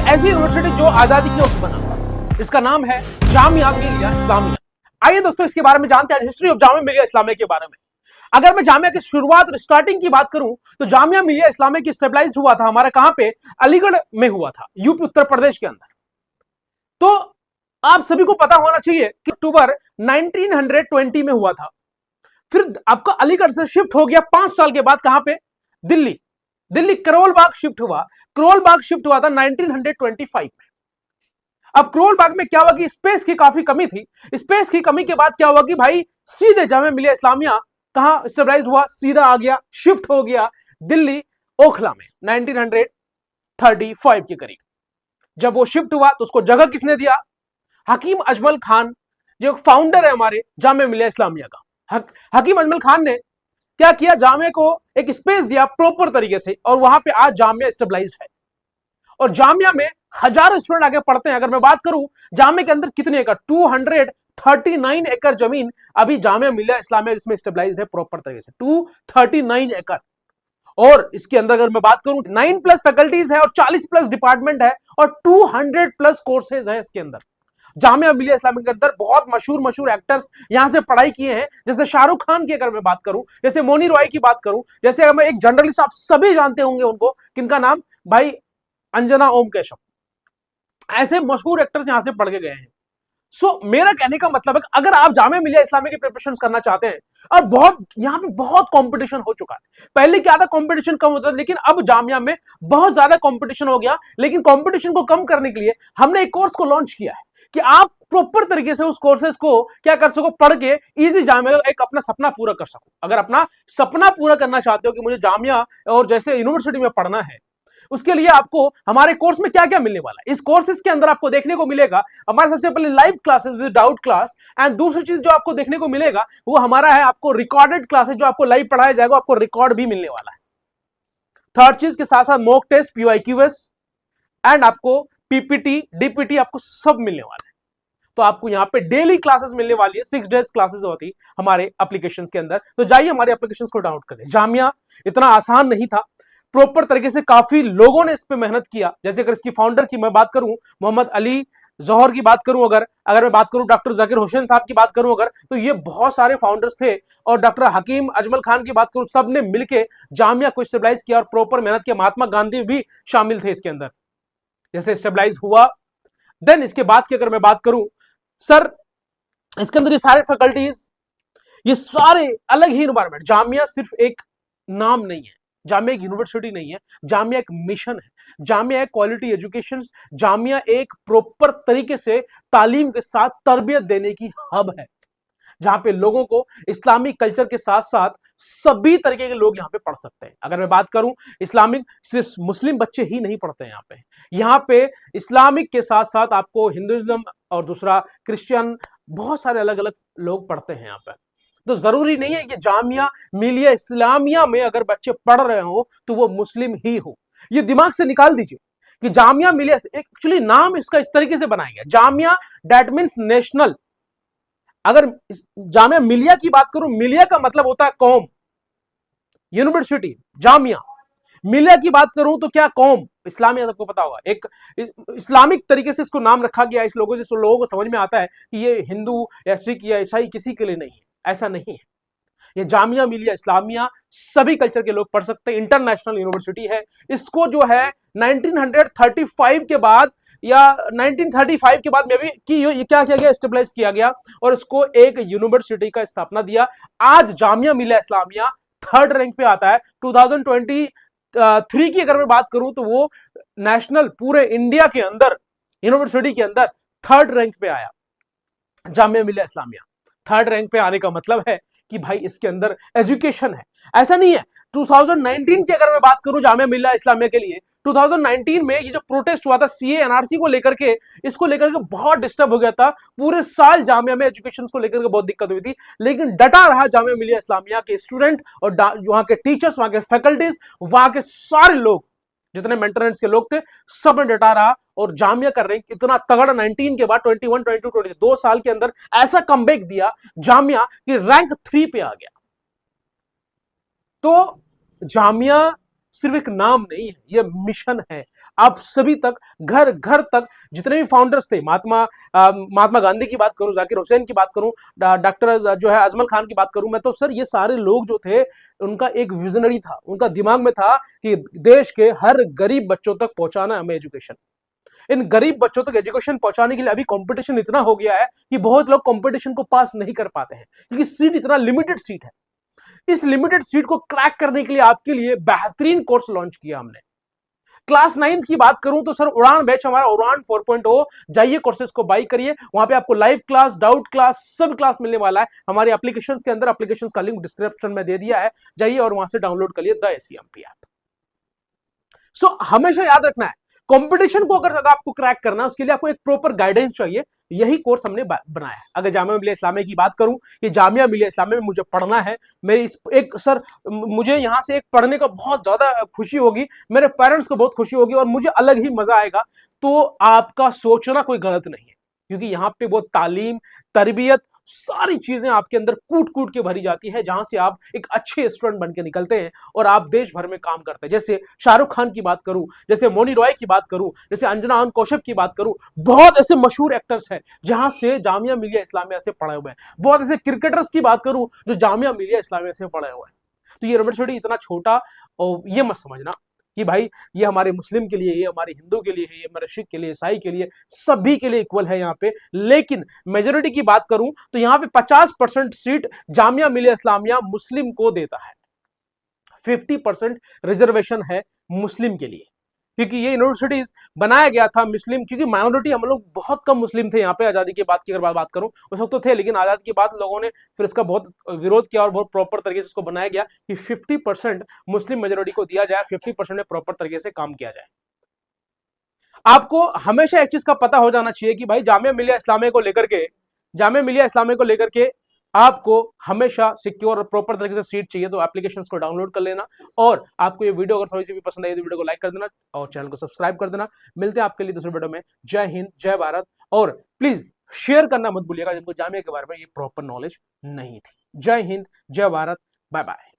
ऐसी यूनिवर्सिटी जो आजादी के वक्त बना, इसका नाम है जामिया मिलिया इस्लामिया। आइए दोस्तों इसके बारे में जानते हैं, हिस्ट्री ऑफ जामिया मिलिया इस्लामिया के बारे में। अगर मैं जामिया की शुरुआत और स्टार्टिंग की बात करूं तो जामिया मिलिया इस्लामिया की स्टेबलाइज हुआ था हमारा कहां पे, अलीगढ़ में हुआ था, यूपी उत्तर प्रदेश के अंदर। तो आप सभी को पता होना चाहिए कि अक्टूबर 1920 में हुआ था। फिर आपका अलीगढ़ से शिफ्ट हो गया 5 साल के बाद कहां पे, दिल्ली। दिल्ली करोल बाग शिफ्ट हुआ। करोल बाग शिफ्ट हुआ था 1925 में। अब करोल बाग में क्या हुआ कि स्पेस की काफी कमी थी। स्पेस की कमी के बाद क्या हुआ कि भाई सीधे जामिया मिलिया इस्लामिया कहां स्टेबलाइज हुआ, सीधा आ गया, शिफ्ट हो गया दिल्ली ओखला में 1935 के करीब। जब वो शिफ्ट हुआ तो उसको जगह किसने दिया, हकीम अजमल खान जो फाउंडर है हमारे जामिया मिलिया इस्लामिया का। हकीम अजमल खान ने क्या किया, जामिया को एक स्पेस दिया प्रॉपर तरीके से, और वहां पे आज जामिया स्टेबलाइज्ड है। और जामिया में हजारों स्टूडेंट आगे पढ़ते हैं। अगर मैं बात करूं जामिया के अंदर कितने एकड़, 239 एकड़ जमीन अभी जामिया मिलिया इस्लामिया जिसमें स्टेबलाइज्ड है प्रॉपर तरीके से, 239 एकड़। और इसके अंदर अगर मैं बात करूं 9+ फैकल्टीज है और 40+ डिपार्टमेंट है और 200+ कोर्सेज है इसके अंदर। जामिया मिलिया इस्लामिया के अंदर बहुत मशहूर एक्टर्स यहां से पढ़ाई किए हैं, जैसे शाहरुख खान की अगर मैं बात करूं, जैसे मोनी रॉय की बात करूं, जैसे अगर मैं एक जर्नलिस्ट आप सभी जानते होंगे उनको, किनका नाम, भाई अंजना ओम केशव। ऐसे मशहूर एक्टर्स यहां से पढ़ के गए हैं। सो मेरा कहने का मतलब है कि अगर आप जामिया मिलिया इस्लामिया की प्रिपरेशन करना चाहते हैं, और बहुत यहां पे बहुत कंपटीशन हो चुका है। पहले क्या था, कंपटीशन कम होता था, लेकिन अब जामिया में बहुत ज्यादा कंपटीशन हो गया। लेकिन कंपटीशन को कम करने के लिए हमने एक कोर्स को लॉन्च किया है कि आप प्रॉपर तरीके से उस कोर्सेज को क्या कर सको, पढ़ के इजी जामिया एक अपना सपना पूरा कर सको। अगर अपना सपना पूरा करना चाहते हो कि मुझे जामिया और जैसे यूनिवर्सिटी में पढ़ना है, उसके लिए आपको हमारे कोर्स में क्या क्या मिलने वाला है। इस कोर्सेज के अंदर आपको देखने को मिलेगा हमारा सबसे पहले live classes with doubt class, and दूसरी चीज जो आपको देखने को मिलेगा वो हमारा है आपको रिकॉर्डेड क्लासेस, जो आपको लाइव पढ़ाया जाएगा, आपको रिकॉर्ड भी मिलने वाला है। थर्ड चीज के साथ साथ मॉक टेस्ट, पीवाईक्यूएस एंड आपको पीपीटी डीपीटी आपको सब मिलने वाला है। तो आपको यहाँ पे डेली क्लासेस मिलने वाली है, 6 डेज क्लासेस होती हमारे एप्लीकेशंस के अंदर। तो जाइए हमारे एप्लीकेशंस को डाउनलोड करें। जामिया इतना आसान नहीं था, प्रॉपर तरीके से काफी लोगों ने इस पे मेहनत किया। जैसे अगर इसकी फाउंडर की मैं बात करूं, मोहम्मद अली जौहर की बात करूं, अगर मैं बात करूं डॉक्टर जाकिर हुसैन साहब की बात करूं अगर, तो ये बहुत सारे फाउंडर्स थे। और डॉक्टर हकीम अजमल खान की बात करूं, सब ने मिलकर जामिया को स्टेबलाइज किया और प्रॉपर मेहनत किया। महात्मा गांधी भी शामिल थे इसके अंदर, जैसे स्टेबलाइज हुआ। देन इसके बाद की अगर मैं बात करूं सर, इसके अंदर ये सारे फैकल्टीज, ये सारे अलग ही एनवायरमेंट। जामिया सिर्फ एक नाम नहीं है, जामिया एक यूनिवर्सिटी नहीं है, जामिया एक मिशन है, जामिया एक क्वालिटी एजुकेशन, जामिया एक प्रॉपर तरीके से तालीम के साथ तरबियत देने की हब है, जहां पे लोगों को इस्लामिक कल्चर के साथ साथ सभी तरीके के लोग यहां पे पढ़ सकते हैं। अगर मैं बात करूं इस्लामिक, सिर्फ मुस्लिम बच्चे ही नहीं पढ़ते हैं यहाँ पे इस्लामिक के साथ साथ आपको हिंदुइज्म और दूसरा क्रिश्चियन, बहुत सारे अलग अलग लोग पढ़ते हैं यहाँ पे। तो जरूरी नहीं है कि जामिया मिलिया इस्लामिया में अगर बच्चे पढ़ रहे हो तो वो मुस्लिम ही हो, ये दिमाग से निकाल दीजिए कि जामिया मिलिया, एक्चुअली नाम इसका इस तरीके से बनाया गया जामिया, दैट मीन्स नेशनल। अगर जामिया मिलिया की बात करूं, मिलिया का मतलब होता है कौम, यूनिवर्सिटी जामिया। मिलिया की बात करूं तो क्या, कौम, इस्लामिया, सबको पता होगा, एक इस्लामिक तरीके से इसको नाम रखा गया। इस लोगों से लोगों को समझ में आता है कि ये हिंदू या सिख या ईसाई किसी के लिए नहीं है, ऐसा नहीं है। ये जामिया मिलिया इस्लामिया सभी कल्चर के लोग पढ़ सकते हैं, इंटरनेशनल यूनिवर्सिटी है। इसको जो है 1935 के बाद या 1935 के बाद में भी कि ये क्या किया गया, स्टेबलाइज किया गया और इसको एक यूनिवर्सिटी का स्थापना दिया। आज जामिया मिलिया इस्लामिया 3rd रैंक पे आता है। 2023 की अगर मैं बात करूं तो वो नेशनल पूरे इंडिया के अंदर यूनिवर्सिटी के अंदर 3rd रैंक पे आया जामिया मिलिया इस्लामिया। 3rd रैंक पे आने का मतलब है कि भाई इसके अंदर एजुकेशन है। ऐसा नहीं है 2019 की अगर मैं बात करूं जामिया मिलिया इस्लामिया के लिए, 2019 में ये जो प्रोटेस्ट हुआ था सीए एनआरसी को लेकर के, इसको लेकर के बहुत डिस्टर्ब हो गया था। पूरे साल जामिया में एजुकेशन को लेकर के बहुत दिक्कत हुई थी, लेकिन डटा रहा जामिया मिलिया इस्लामिया के स्टूडेंट और वहां के टीचर्स, वहां के फैकल्टीज, वहां के सारे लोग, जितने मेंटेनेंस के लोग थे, सब ने डटा रहा। और जामिया का रैंक इतना तगड़ा 19 के बाद 21, 22, 23 2 साल के अंदर ऐसा कमबैक दिया जामिया कि रैंक 3 पे आ गया। तो जामिया सिर्फ एक नाम नहीं है, यह मिशन है। आप सभी तक, घर घर तक, जितने भी फाउंडर्स थे, महात्मा गांधी की बात करूं, जाकिर हुसैन की बात करूं, डॉक्टर जो है अजमल खान की बात करूं, मैं तो सर ये सारे लोग जो थे, उनका एक विजनरी था, उनका दिमाग में था कि देश के हर गरीब बच्चों तक पहुंचाना हमें एजुकेशन। इन गरीब बच्चों तक एजुकेशन पहुंचाने के लिए अभी कंपटीशन इतना हो गया है कि बहुत लोग कंपटीशन को पास नहीं कर पाते हैं, क्योंकि सीट इतना लिमिटेड सीट है। इस लिमिटेड सीट को क्रैक करने के लिए आपके लिए बेहतरीन कोर्स लॉन्च किया हमने। क्लास 9 की बात करूं तो सर उड़ान बैच हमारा उड़ान 4.0, जाइए कोर्सेज को बाई करिए, वहां पे आपको लाइव क्लास, डाउट क्लास, सब क्लास मिलने वाला है हमारे एप्लीकेशंस के अंदर। एप्लीकेशंस का लिंक डिस्क्रिप्शन में दे दिया है, जाइए और वहां से डाउनलोड करिए द एसीएमपी ऐप। सो हमेशा याद रखना है, कंपटीशन को अगर आपको क्रैक करना है, उसके लिए आपको एक प्रॉपर गाइडेंस चाहिए। यही कोर्स हमने बनाया है। अगर जामिया मिलिया इस्लामिया की बात करूं, कि जामिया मिलिया इस्लामिया में मुझे पढ़ना है, मेरे इस एक सर मुझे यहां से एक पढ़ने का बहुत ज्यादा खुशी होगी, मेरे पेरेंट्स को बहुत खुशी होगी और मुझे अलग ही मजा आएगा, तो आपका सोचना कोई गलत नहीं है, क्योंकि यहां पे वो तालीम, तरबियत, सारी चीजें आपके अंदर कूट कूट के भरी जाती है, जहां से आप एक अच्छे स्टूडेंट बन के निकलते हैं और आप देश भर में काम करते हैं। जैसे शाहरुख खान की बात करूं, जैसे मोनी रॉय की बात करूं, जैसे अंजना आन कौशिक की बात करूं, बहुत ऐसे मशहूर एक्टर्स हैं जहां से जामिया मिलिया इस्लामिया से पढ़े हुए हैं। बहुत ऐसे क्रिकेटर्स की बात करूं जो जामिया मिलिया इस्लामिया से पढ़े हुए हैं। तो ये यूनिवर्सिटी इतना छोटा, और ये मत समझना कि भाई ये हमारे मुस्लिम के लिए, ये हमारे हिंदू के लिए है, ये हमारे सिख के लिए, ईसाई के लिए, सभी के लिए इक्वल है यहाँ पे। लेकिन मेजोरिटी की बात करूं तो यहाँ पे 50% सीट जामिया मिलिया इस्लामिया मुस्लिम को देता है, 50% रिजर्वेशन है मुस्लिम के लिए, क्योंकि ये यूनिवर्सिटीज बनाया गया था मुस्लिम, क्योंकि माइनॉरिटी हम लोग बहुत कम मुस्लिम थे यहाँ पे। आजादी के बाद की अगर बात करूं, उस वक्त तो थे, लेकिन आजादी के बाद लोगों ने फिर इसका बहुत विरोध किया और बहुत प्रॉपर तरीके से इसको बनाया गया कि 50% मुस्लिम मेजोरिटी को दिया जाए, 50% में प्रॉपर तरीके से काम किया जाए। आपको हमेशा एक चीज का पता हो जाना चाहिए कि भाई जामिया मिलिया इस्लामिया को लेकर के, जामिया मिलिया इस्लामिया को लेकर के आपको हमेशा सिक्योर और प्रॉपर तरीके से सीट चाहिए, तो एप्लीकेशंस को डाउनलोड कर लेना। और आपको ये वीडियो अगर थोड़ी सी भी पसंद आई तो वीडियो को लाइक कर देना और चैनल को सब्सक्राइब कर देना। मिलते हैं आपके लिए दूसरे वीडियो में। जय हिंद, जय भारत। और प्लीज शेयर करना मत भूलिएगा जिनको जामिया के बारे में ये प्रॉपर नॉलेज नहीं थी। जय हिंद, जय भारत, बाय बाय।